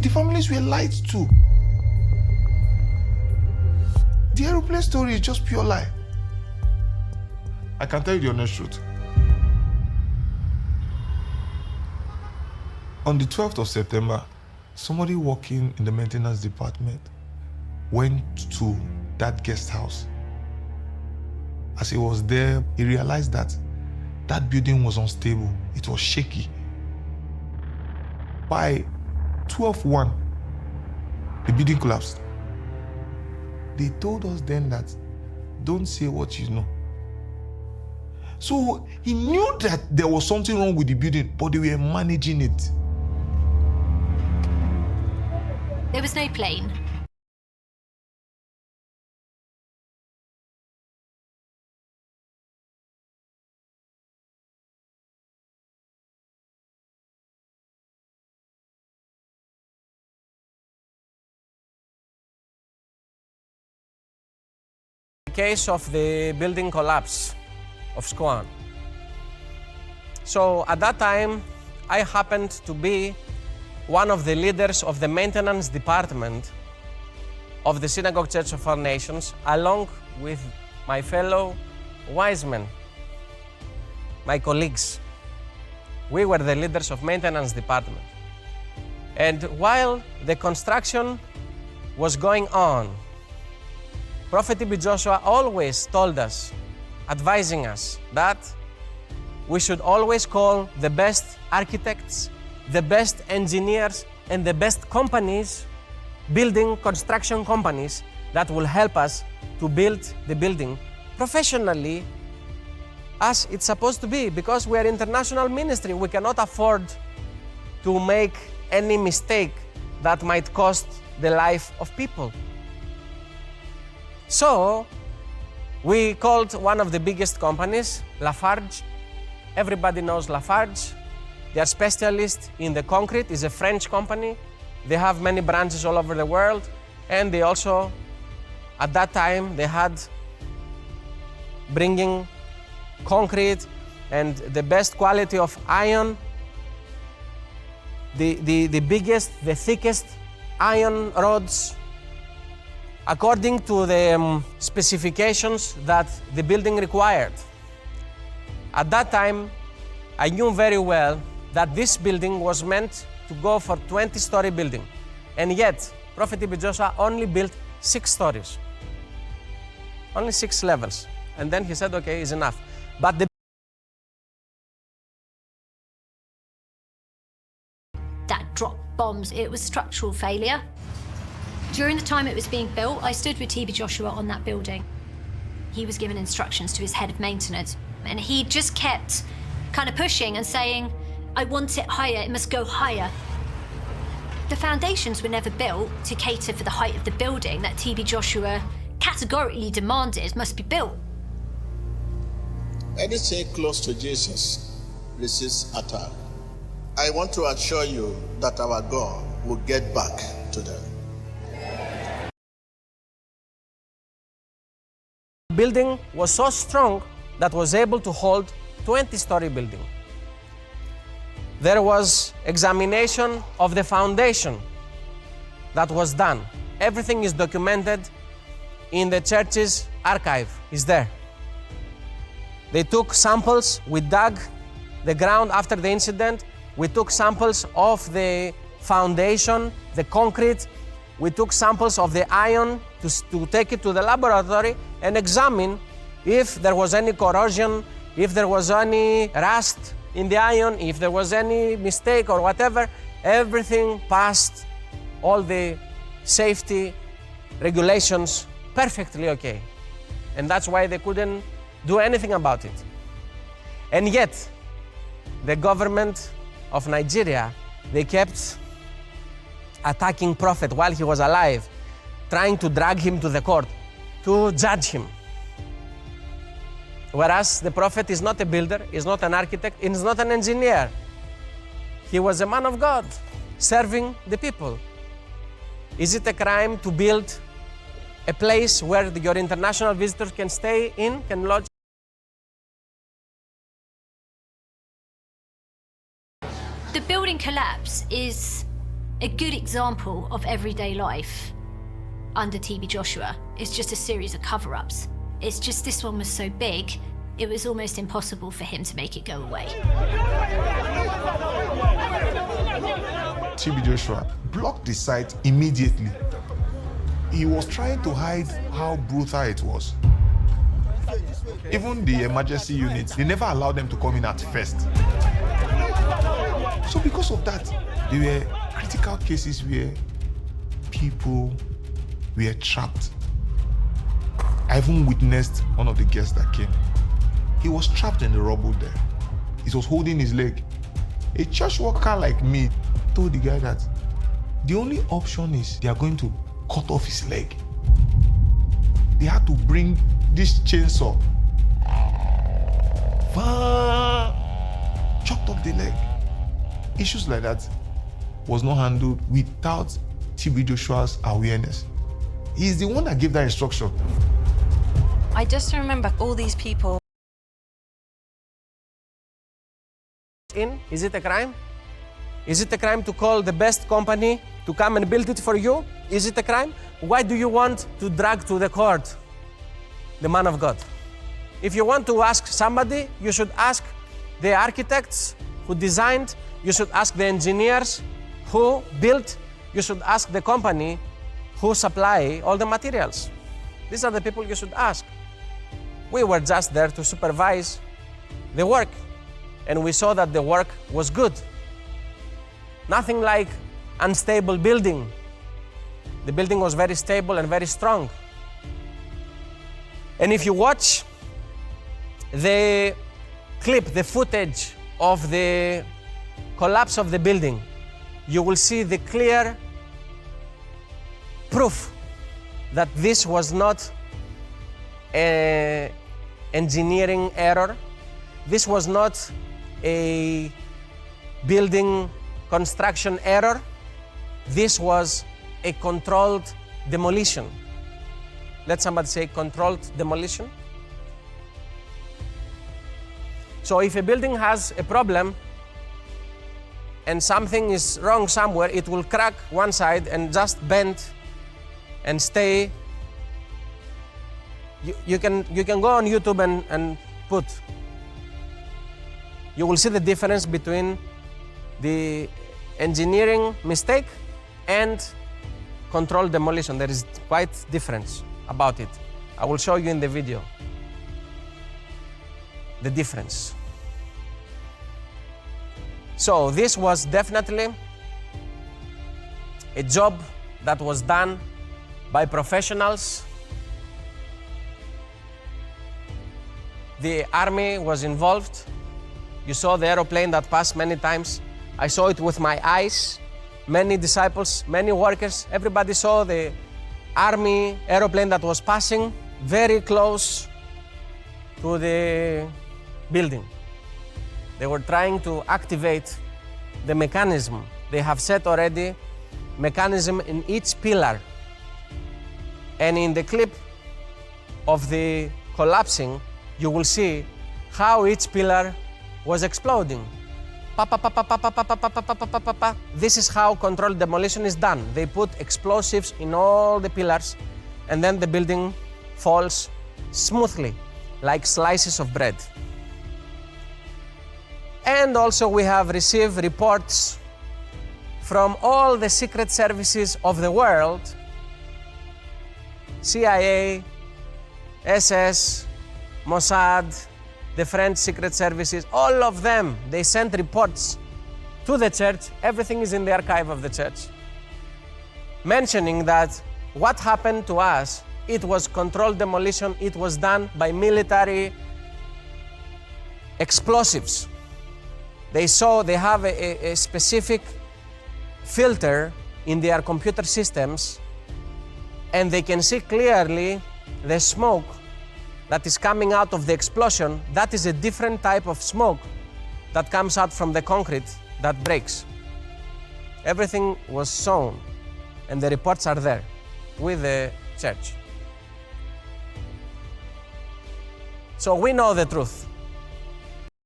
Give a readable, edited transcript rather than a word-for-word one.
The families were lied to. The aeroplane story is just pure lie. I can tell you the honest truth. On the 12th of September, somebody working in the maintenance department went to that guest house. As he was there, he realized that that building was unstable. It was shaky. By 12:01, the building collapsed. They told us then that don't say what you know. So he knew that there was something wrong with the building, but they were managing it. There was no plane. Case of the building collapse of Squan. So at that time, I happened to be one of the leaders of the maintenance department of the Synagogue Church of All Nations, along with my fellow Wiseman, my colleagues. We were the leaders of maintenance department. And while the construction was going on, Prophet TB Joshua always told us, advising us, that we should always call the best architects, the best engineers, and the best companies, building construction companies, that will help us to build the building professionally as it's supposed to be, because we are international ministry. We cannot afford to make any mistake that might cost the life of people. So we called one of the biggest companies, Lafarge. Everybody knows Lafarge. They are specialists in the concrete. It's a French company. They have many branches all over the world. And they also, at that time, they had bringing concrete and the best quality of iron, the biggest, the thickest iron rods, according to the specifications that the building required. At that time, I knew very well that this building was meant to go for 20-story building. And yet, Prophet TB Joshua only built 6 stories. Only 6 levels. And then he said, okay, it's enough. But That dropped bombs. It was structural failure. During the time it was being built, I stood with TB Joshua on that building. He was given instructions to his head of maintenance, and he just kept kind of pushing and saying, I want it higher, it must go higher. The foundations were never built to cater for the height of the building that TB Joshua categorically demanded must be built. Anything close to Jesus resists attack. I want to assure you that our God will get back to them. the building was so strong that was able to hold 20-story building. There was examination of the foundation that was done. Everything is documented in the church's archive, is there. They took samples, we dug the ground after the incident, we took samples of the foundation, the concrete, we took samples of the iron to take it to the laboratory and examine if there was any corrosion, if there was any rust in the iron, if there was any mistake or whatever. Everything passed all the safety regulations perfectly okay. And that's why they couldn't do anything about it. And yet, the government of Nigeria, they kept attacking Prophet while he was alive, trying to drag him to the court, to judge him. Whereas the Prophet is not a builder, is not an architect, is not an engineer. He was a man of God, serving the people. Is it a crime to build a place where your international visitors can stay in, can lodge? The building collapse is A good example of everyday life under TB Joshua is just a series of cover-ups. It's just this one was so big, it was almost impossible for him to make it go away. TB Joshua blocked the site immediately. He was trying to hide how brutal it was. Even the emergency units, they never allowed them to come in at first. So because of that, there were critical cases where people were trapped. I even witnessed one of the guests that came. He was trapped in the rubble there. He was holding his leg. A church worker like me told the guy that the only option is they are going to cut off his leg. They had to bring this chainsaw, chopped off the leg. Issues like that was not handled without TB Joshua's awareness. He's the one that gave that instruction. I just remember all these people. Is it a crime? Is it a crime to call the best company to come and build it for you? Is it a crime? Why do you want to drag to the court the man of God? If you want to ask somebody, you should ask the architects who designed, you should ask the engineers who built, you should ask the company who supply all the materials. These are the people you should ask. We were just there to supervise the work, and we saw that the work was good. Nothing like unstable building. The building was very stable and very strong. And if you watch the clip, the footage of the collapse of the building, you will see the clear proof that this was not an engineering error. This was not a building construction error. This was a controlled demolition. Let somebody say controlled demolition. So if a building has a problem and something is wrong somewhere, it will crack one side and just bend and stay. You can go on YouTube and put. You will see the difference between the engineering mistake and controlled demolition. There is quite difference about it. I will show you in the video the difference. So this was definitely a job that was done by professionals. The army was involved. You saw the aeroplane that passed many times. I saw it with my eyes. Many disciples, many workers, everybody saw the army aeroplane that was passing very close to the building. They were trying to activate the mechanism. They have set already mechanism in each pillar. And in the clip of the collapsing, you will see how each pillar was exploding. This is how controlled demolition is done. They put explosives in all the pillars, and then the building falls smoothly, like slices of bread. And also we have received reports from all the secret services of the world, CIA, SS, Mossad, the French secret services, all of them, they sent reports to the church. Everything is in the archive of the church, mentioning that what happened to us, it was controlled demolition, it was done by military explosives. They have a specific filter in their computer systems, and they can see clearly the smoke that is coming out of the explosion. That is a different type of smoke that comes out from the concrete that breaks. Everything was shown, and the reports are there with the church. So we know the truth.